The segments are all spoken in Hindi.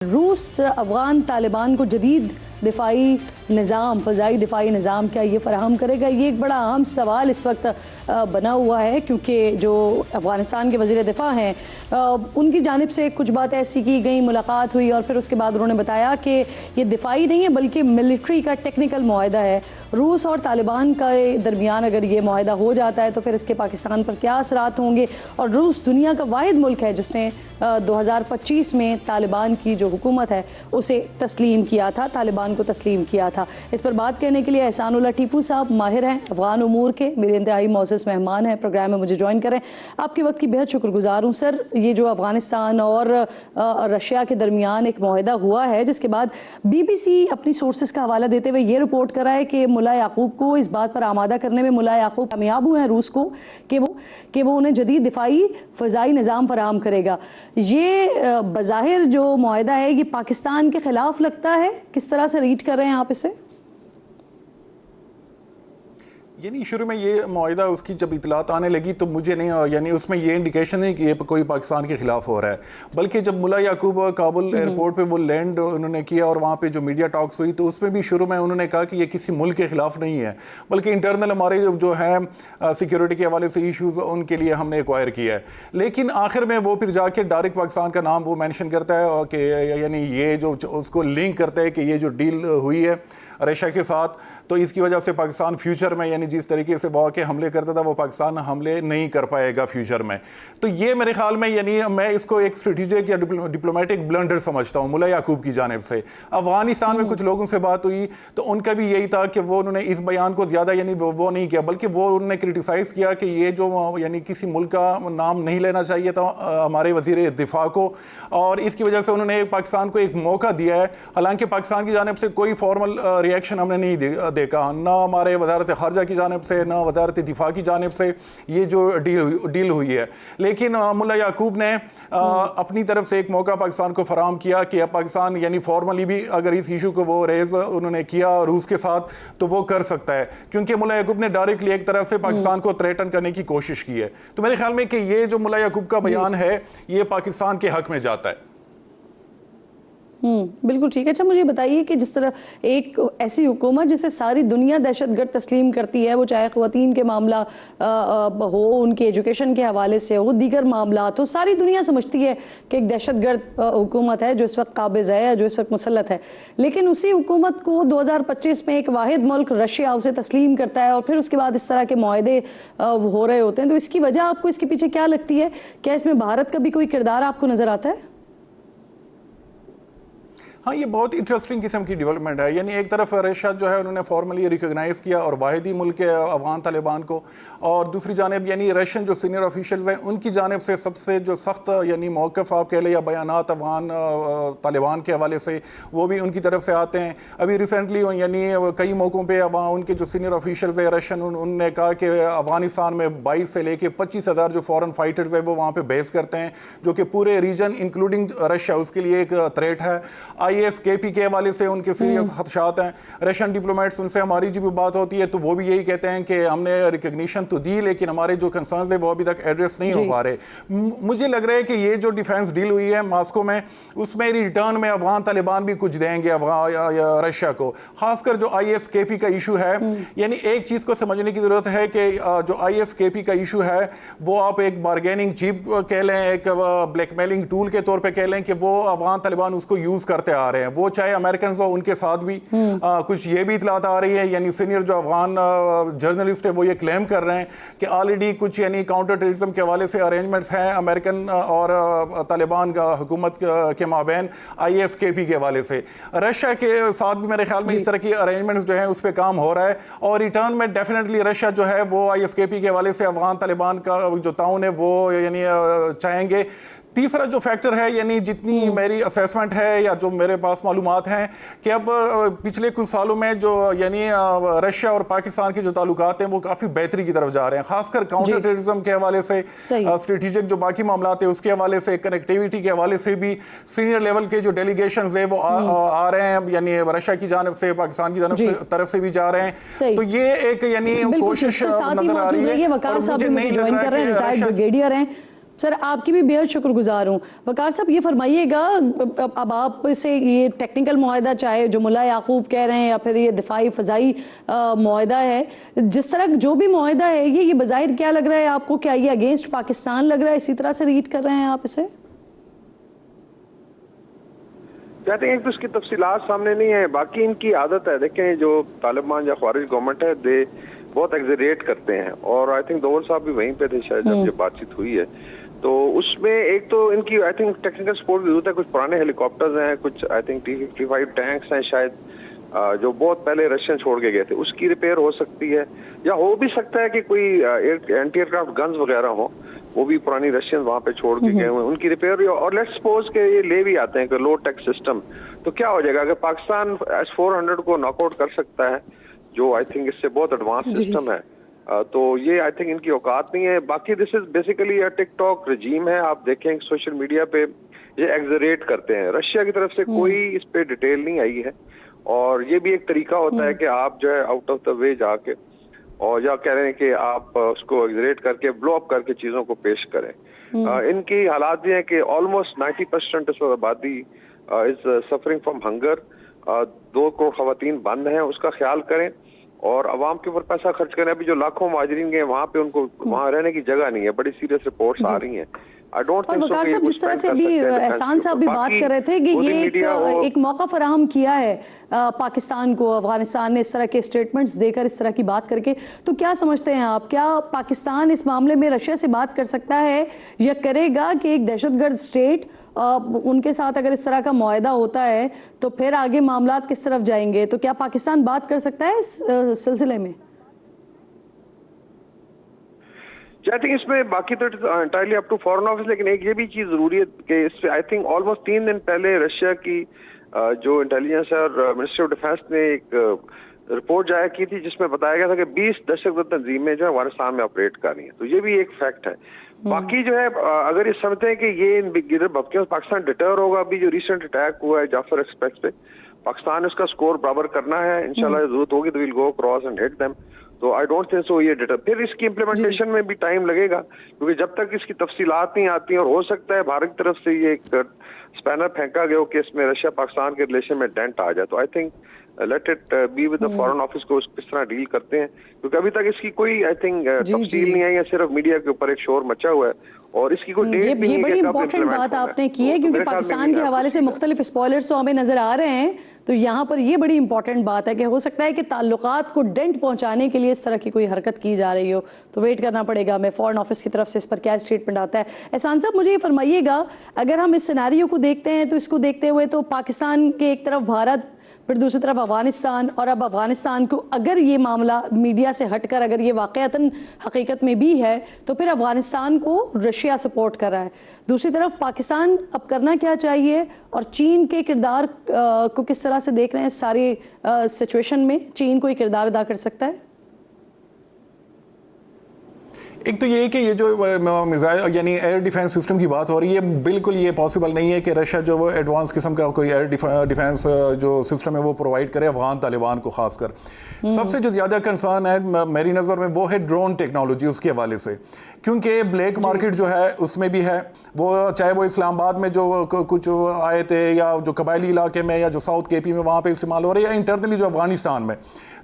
रूस अफ़गान तालिबान को जदीद दिफाई निज़ाम, फ़ज़ाई दिफाई निज़ाम क्या ये फ़राहम करेगा? ये एक बड़ा अहम सवाल इस वक्त बना हुआ है, क्योंकि जो अफ़गानिस्तान के वज़ीर दिफ़ा हैं उनकी जानिब से कुछ बात ऐसी की गई, मुलाकात हुई और फिर उसके बाद उन्होंने बताया कि ये दिफाई नहीं है बल्कि मिलिट्री का टेक्निकल मुआहदा है। रूस और तालिबान के दरमियान अगर ये मुआहदा हो जाता है तो फिर इसके पाकिस्तान पर क्या असरात होंगे? और रूस दुनिया का वाहिद मुल्क है जिसने 2025 में तालिबान की जो हुकूमत है उसे तस्लीम किया था, तालिबान को तस्लीम किया था। इस पर बात करने के लिए एहसानुल्लाह टीपू साहब माहिर हैं अफ़गान उमूर के, मेरे इंतहाई मोअज़्ज़ज़ मेहमान हैं, प्रोग्राम में मुझे ज्वाइन करें। आपके वक्त की बेहद शुक्रगुजार हूँ सर। ये जो अफ़गानिस्तान और रशिया के दरमियान एक मुआहदा हुआ है जिसके बाद BBC अपनी सोर्सेज का हवाला देते हुए ये रिपोर्ट करा है कि मुल्ला याकूब को इस बात पर आमादा करने में मुल्ला याकूब कामयाब हुए हैं रूस को कि वो उन्हें जदीद दिफाई फ़ज़ाई निज़ाम फराहम करेगा। ये बज़ाहिर जो मुआहदा है ये पाकिस्तान के ख़िलाफ़ लगता है, किस तरह से रीड कर रहे हैं आप इसे? यानी शुरू में ये मुआहदा उसकी जब इतलात आने लगी तो मुझे नहीं, यानी उसमें ये इंडिकेशन नहीं कि ये कोई पाकिस्तान के ख़िलाफ़ हो रहा है, बल्कि जब मुल्ला याकूब काबुल एयरपोर्ट पे वो लैंड उन्होंने किया और वहाँ पे जो मीडिया टॉक्स हुई तो उसमें भी शुरू में उन्होंने कहा कि ये किसी मुल्क के ख़िलाफ़ नहीं है, बल्कि इंटरनल हमारे जो है सिक्योरिटी के हवाले से इशूज़ उनके लिए हमने एक्वायर किया है। लेकिन आखिर में वो फिर जाके डायरेक्ट पाकिस्तान का नाम वो मैंशन करता है कि यानी ये जो उसको लिंक करता है कि ये जो डील हुई है रशिया के साथ, तो इसकी वजह से पाकिस्तान फ्यूचर में यानी जिस तरीके से वो के हमले करता था वो पाकिस्तान हमले नहीं कर पाएगा फ्यूचर में। तो ये मेरे ख्याल में यानी मैं इसको एक स्ट्रेटेजिक या डिप्लोमेटिक ब्लंडर समझता हूँ मुल्ला याकूब की जानिब से। अफगानिस्तान में कुछ लोगों से बात हुई तो उनका भी यही था कि वो उन्होंने इस बयान को ज़्यादा यानी वो नहीं किया, बल्कि वो उन्होंने क्रिटिसाइज़ किया कि ये जो यानी किसी मुल्क का नाम नहीं लेना चाहिए था हमारे वज़ीर दिफा को, और इसकी वजह से उन्होंने पाकिस्तान को एक मौका दिया है। हालांकि पाकिस्तान की जानिब से कोई फॉर्मल रिएक्शन हमने नहीं देखा, ना हमारे वज़ारत ख़ारजा की जानिब से ना वज़ारत दिफा की जानिब से ये जो डील हुई है। लेकिन मुल्ला याकूब ने अपनी तरफ से एक मौका पाकिस्तान को फराहम किया कि अब पाकिस्तान यानी फॉर्मली भी अगर इस इशू को वो रेज उन्होंने किया रूस के साथ तो वो कर सकता है, क्योंकि मुल्ला याकूब ने डायरेक्टली एक तरह से पाकिस्तान को थ्रेटन करने की कोशिश की है। तो मेरे ख्याल में कि ये जो मुल्ला याकूब का बयान है ये पाकिस्तान के हक में जाता है। बिल्कुल ठीक है। अच्छा मुझे बताइए कि जिस तरह एक ऐसी हुकूमत जिसे सारी दुनिया दहशतगर्द तस्लीम करती है, वो चाहे ख़वातीन के मामला हो, उनके एजुकेशन के हवाले से हो, दीगर मामला हो, सारी दुनिया समझती है कि एक दहशतगर्द हुकूमत है जो इस वक्त काबिज़ है, जो इस वक्त मुसल्लत है, लेकिन उसी हुकूमत को 2025 में एक वाहिद मुल्क रशिया उसे तस्लीम करता है और फिर उसके बाद इस तरह के मुआहदे हो रहे होते हैं। तो इसकी वजह आपको इसके पीछे क्या लगती है? क्या इसमें भारत का भी कोई किरदार आपको नज़र आता है? हाँ, ये बहुत इंटरेस्टिंग किस्म की डेवलपमेंट है। यानी एक तरफ रशिया जो है उन्होंने फॉर्मली रिकॉग्नाइज़ किया और वाहिदी मुल्क है अफगान तालिबान को, और दूसरी जानिब यानी रशियन जो सीनियर ऑफिशियल्स हैं उनकी जानिब से सबसे जो सख्त यानी मौक़िफ़ आप कह लें या बयानात अफगान तालिबान के हवाले से वो भी उनकी तरफ से आते हैं। अभी रिसेंटली यानी कई मौक़ों पर वहाँ उनके जो सीनियर ऑफिशियल्स हैं रशियन उन्होंने कहा कि अफगानिस्तान में 22 से लेकर 25,000 जो फ़ॉरेन फाइटर्स हैं वो वहाँ पर बेस करते हैं, जो कि पूरे रीजन इंक्लूडिंग रशिया उसके लिए एक थ्रेट है। ISKP के हवाले से उनके सीरियस खदशात हैं। रशियन डिप्लोमेट्स उनसे हमारी जब भी बात होती है तो वो भी यही कहते हैं कि हमने रिकग्निशन तो दी लेकिन हमारे जो कंसर्न्स है वो अभी तक एड्रेस नहीं हो पा रहे। मुझे लग रहा है कि ये जो डिफेंस डील हुई है मॉस्को में उसमें रिटर्न में अफगान तालिबान भी कुछ देंगे रशिया को, खासकर जो ISKP का इशू है। यानी एक चीज़ को समझने की ज़रूरत है कि जो ISKP का इशू है वो आप एक बारगेनिंग चिप कह लें, एक ब्लैकमेलिंग टूल के तौर पर कह लें कि वो अफगान तालिबान उसको यूज़ करते आ रहे हैं, वो चाहे अमेरिकन हो उनके साथ भी कुछ ये भी इतलात आ रही है। यानी सीनियर जो अफगान जर्नलिस्ट है वो ये क्लेम कर रहे हैं कि ऑलरेडी कुछ यानी काउंटर टेररिज्म के हवाले से अरेंजमेंट्स हैं अमेरिकन और तालिबान हुकूमत के माबैन ISKP के हवाले से। रशिया के साथ भी मेरे ख्याल में इस तरह की अरेंजमेंट्स जो है उस पर काम हो रहा है, और रिटर्न में डेफिनेटली रशिया जो है वो ISKP के हवाले से अफगान तालिबान का जो ताउन है वो यानी चाहेंगे। तीसरा जो फैक्टर है यानी जितनी मेरी असेसमेंट है या जो मेरे पास मालूमात हैं कि अब पिछले कुछ सालों में जो यानी रशिया और पाकिस्तान के जो ताल्लुकात हैं वो काफ़ी बेहतरी की तरफ जा रहे हैं, खासकर काउंटर टेररिज्म के हवाले से, स्ट्रेटेजिक जो बाकी मामला है उसके हवाले से, कनेक्टिविटी के हवाले से भी सीनियर लेवल के जो डेलीगेशंस है वो आ रहे हैं, यानी रशिया की जानब से पाकिस्तान की तरफ से भी जा रहे हैं। तो ये एक यानी कोशिश नजर आ रही है। सर आपकी भी बेहद शुक्रगुजार हूँ। वकार साहब ये फरमाइएगा, अब आप से ये टेक्निकल मुआहदा, चाहे जो मुल्ला याकूब कह रहे हैं या फिर ये दिफाई फ़ज़ाई मुआहदा है, जिस तरह जो भी मुआहदा है ये बज़ाहिर क्या लग रहा है आपको? क्या ये अगेंस्ट पाकिस्तान लग रहा है? इसी तरह से रीड कर रहे हैं आप इसे? कहते हैं कि उसकी तफसीलात सामने नहीं है, बाकी इनकी आदत है। देखें जो तालिबान या ख्वारिज गवर्नमेंट है, दे बहुत एग्जरेट करते हैं, और आई थिंक दोवर साहब भी वहीं पे थे शायद जब ये बातचीत हुई है। तो उसमें एक तो इनकी आई थिंक टेक्निकल सपोर्ट भी होता है, कुछ पुराने हेलीकॉप्टर्स हैं, कुछ आई थिंक T-55 टैंक्स हैं शायद, जो बहुत पहले रशियन छोड़ के गए थे, उसकी रिपेयर हो सकती है, या हो भी सकता है कि कोई एंटी एयरक्राफ्ट गन्स वगैरह हो, वो भी पुरानी रशियन वहां पे छोड़ के गए हुए, उनकी रिपेयर। और लेट्स सपोज के ये ले भी आते हैं कि लो टेक सिस्टम, तो क्या हो जाएगा? अगर पाकिस्तान S-400 को नॉकआउट कर सकता है, जो आई थिंक इससे बहुत एडवांस सिस्टम है, तो ये आई थिंक इनकी औकात नहीं है। बाकी दिस इज बेसिकली टिकटॉक रजीम है। आप देखें सोशल मीडिया पे ये एग्जरेट करते हैं। रशिया की तरफ से कोई इस पे डिटेल नहीं आई है, और ये भी एक तरीका होता है कि आप जो है आउट ऑफ द वे जाके, और या कह रहे हैं कि आप उसको एग्जरेट करके ब्लो अप करके चीजों को पेश करें। इनकी हालात ये है कि ऑलमोस्ट 90% इस वक्त आबादी is suffering from hunger. 2 crore खवातीन बंद हैं, उसका ख्याल करें, और आवाम के ऊपर पैसा खर्च करें। अभी जो लाखों मुहाजिरीन गए वहाँ पे, उनको वहाँ रहने की जगह नहीं है। बड़ी सीरियस रिपोर्ट्स आ रही हैं। और वकार साहब, जिस तरह से भी एहसान साहब भी बात कर रहे थे कि ये एक मौका फराहम किया है पाकिस्तान को, अफगानिस्तान ने इस तरह के स्टेटमेंट्स देकर, इस तरह की बात करके, तो क्या समझते हैं आप, क्या पाकिस्तान इस मामले में रशिया से बात कर सकता है या करेगा कि एक दहशतगर्द स्टेट उनके साथ अगर इस तरह का मुआहदा होता है तो फिर आगे मामलात किस तरफ जाएंगे? तो क्या पाकिस्तान बात कर सकता है इस सिलसिले में? आई थिंक इसमें बाकी तो entirely up to foreign office, लेकिन एक ये भी चीज जरूरी है कि इस आई थिंक ऑलमोस्ट 3 दिन पहले रशिया की जो इंटेलिजेंस है और मिनिस्ट्री ऑफ डिफेंस ने एक रिपोर्ट जारी की थी, जिसमें बताया गया था कि 20 दहशतगर्द तंजीमें जो है अफगानिस्तान में ऑपरेट कर रही हैं। तो ये भी एक फैक्ट है। बाकी जो है अगर ये समझते हैं कि ये पाकिस्तान डिटर होगा, अभी जो रिसेंट अटैक हुआ है जाफर एक्सप्रेस पे, पाकिस्तान उसका स्कोर बराबर करना है इंशाल्लाह, जरूरत होगी तो will go cross and hit them. तो आई डोंट थिंक सो ये डिटर। फिर इसकी इम्प्लीमेंटेशन में भी टाइम लगेगा, क्योंकि जब तक इसकी तफसीलात नहीं आती, और हो सकता है भारत की तरफ से ये एक स्पैनर फेंका गया कि इसमें रशिया पाकिस्तान के रिलेशन में डेंट आ जाए। तो I think let it be with the foreign office को किस तरह डील करते हैं, क्योंकि अभी तक इसकी कोई आई थिंक तफसील नहीं आई है, सिर्फ मीडिया के ऊपर एक शोर मचा हुआ है, और इसकी कोई डेट भी नहीं है। ये बड़ी इंपॉर्टेंट बात आपने की है, क्योंकि पाकिस्तान के हवाले से मुख्तलिफ स्पॉयलर्स तो हमें नजर आ रहे हैं, तो यहाँ पर ये बड़ी इंपॉर्टेंट बात है कि हो सकता है कि ताल्लुकात को डेंट पहुंचाने के लिए इस तरह की कोई हरकत की जा रही हो। तो वेट करना पड़ेगा हमें फॉरेन ऑफिस की तरफ से इस पर क्या स्टेटमेंट आता है। एहसान साहब, मुझे ये फरमाइएगा, अगर हम इस सिनेरियो को देखते हैं तो इसको देखते हुए तो पाकिस्तान के एक तरफ भारत, फिर दूसरी तरफ अफगानिस्तान, और अब अफगानिस्तान को अगर ये मामला मीडिया से हटकर अगर ये वाक़अतन हकीकत में भी है तो फिर अफगानिस्तान को रशिया सपोर्ट कर रहा है। दूसरी तरफ पाकिस्तान अब करना क्या चाहिए, और चीन के किरदार को किस तरह से देख रहे हैं इस सारी सिचुएशन में? चीन कोई किरदार अदा कर सकता है? एक तो ये कि ये जो मिसाइल यानी एयर डिफेंस सिस्टम की बात हो रही है, बिल्कुल ये पॉसिबल नहीं है कि रशिया जो वो एडवांस किस्म का कोई एयर डिफेंस जो सिस्टम है वो प्रोवाइड करे अफगान तालिबान को खासकर। सबसे जो ज़्यादा कंसर्न है मेरी नज़र में वो है ड्रोन टेक्नोलॉजी, उसके हवाले से, क्योंकि ब्लैक मार्केट जो है उसमें भी है, वो चाहे वो इस्लामाबाद में जो कुछ आए थे, या जो कबायली इलाके में, या जो साउथ KP में वहाँ पे इस्तेमाल हो रहे हैं, या इंटरनली जो अफगानिस्तान में,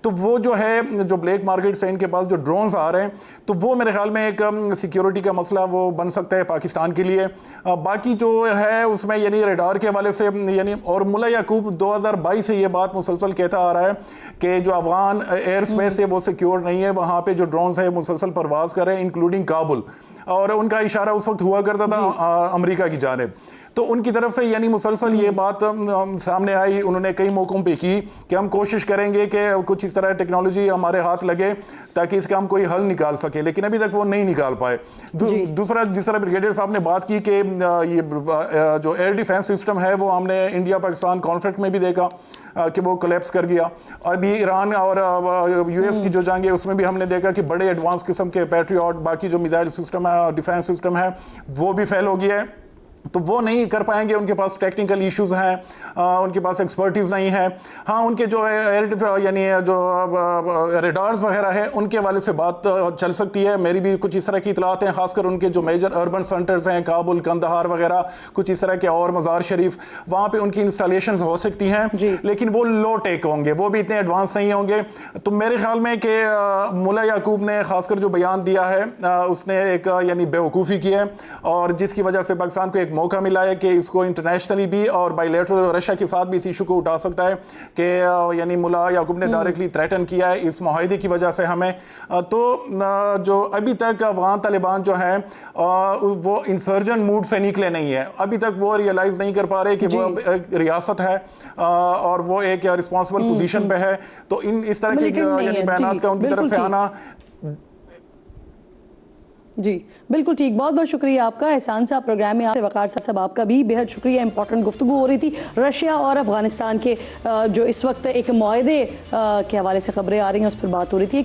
तो वो जो है जो ब्लैक मार्केट से इनके पास जो ड्रोन्स आ रहे हैं, तो वो मेरे ख्याल में एक सिक्योरिटी का मसला वो बन सकता है पाकिस्तान के लिए। बाकी जो है उसमें यानी रडार के हवाले से, यानी और मुल्ला याकूब 2022 से ये बात मुसलसल कहता आ रहा है कि जो अफगान एयर स्पेस है वो सिक्योर नहीं है, वहाँ पे जो ड्रोन्स है मुसलसल परवाज कर रहे हैं इंक्लूडिंग काबुल, और उनका इशारा उस वक्त हुआ करता था अमेरिका की जानिब। तो उनकी तरफ से यानी मुसलसल ये बात सामने आई, उन्होंने कई मौकों पे की कि हम कोशिश करेंगे कि कुछ इस तरह टेक्नोलॉजी हमारे हाथ लगे ताकि इसका हम कोई हल निकाल सके, लेकिन अभी तक वो नहीं निकाल पाए। दूसरा, जिस तरह ब्रिगेडियर साहब ने बात की कि ये जो एयर डिफेंस सिस्टम है वो हमने इंडिया पाकिस्तान कॉन्फ्लिक्ट में भी देखा कि वो कोलैप्स कर गया, और अभी ईरान और US की जो जंग है उसमें भी हमने देखा कि बड़े एडवांस किस्म के पैट्रियट, बाकी जो मिसाइल सिस्टम है, डिफेंस सिस्टम है, वो भी फेल हो गया है। तो वो नहीं कर पाएंगे, उनके पास टेक्निकल इश्यूज हैं, उनके पास एक्सपर्टीज नहीं है। हाँ, उनके जो यानी जो रेडार्स वगैरह है उनके वाले से बात चल सकती है। मेरी भी कुछ इस तरह की इतलात हैं, खासकर उनके जो मेजर अर्बन सेंटर्स हैं, काबुल, कंदहार वगैरह, कुछ इस तरह के, और मज़ार शरीफ, वहाँ पे उनकी इंस्टॉलेशंस हो सकती हैं, लेकिन वो लो टेक होंगे, वो भी इतने एडवांस नहीं होंगे। तो मेरे ख्याल में कि मुल्ला याकूब ने खासकर जो बयान दिया है उसने एक यानी बेवकूफ़ी की है, और जिसकी वजह से पाकिस्तान को एक मौका मिला है कि इसको इंटरनेशनली भी और बायलैटरल रशिया के साथ भी इस इशू को उठा सकता है कि यानी मुल्ला याकूब ने डायरेक्टली थ्रेटन किया है इस मुआहदे की वजह से हमें। तो जो अभी तक अफगान तालिबान जो है वो इंसर्जन मूड से निकले नहीं है, अभी तक वो रियलाइज़ नहीं कर पा रहे कि वो एक रियासत है और वो एक रिस्पॉन्सिबल पोजीशन पे है। तो इस तरह के यानी बयानात का उनकी तरफ से आना। जी बिल्कुल ठीक, बहुत बहुत शुक्रिया आपका एहसान साहब, प्रोग्राम में आपसे वकार साहब आपका भी बेहद शुक्रिया। इंपॉर्टेंट गुफ्तगू हो रही थी रशिया और अफगानिस्तान के जो इस वक्त एक मुआहदे के हवाले से खबरें आ रही हैं, उस पर बात हो रही थी।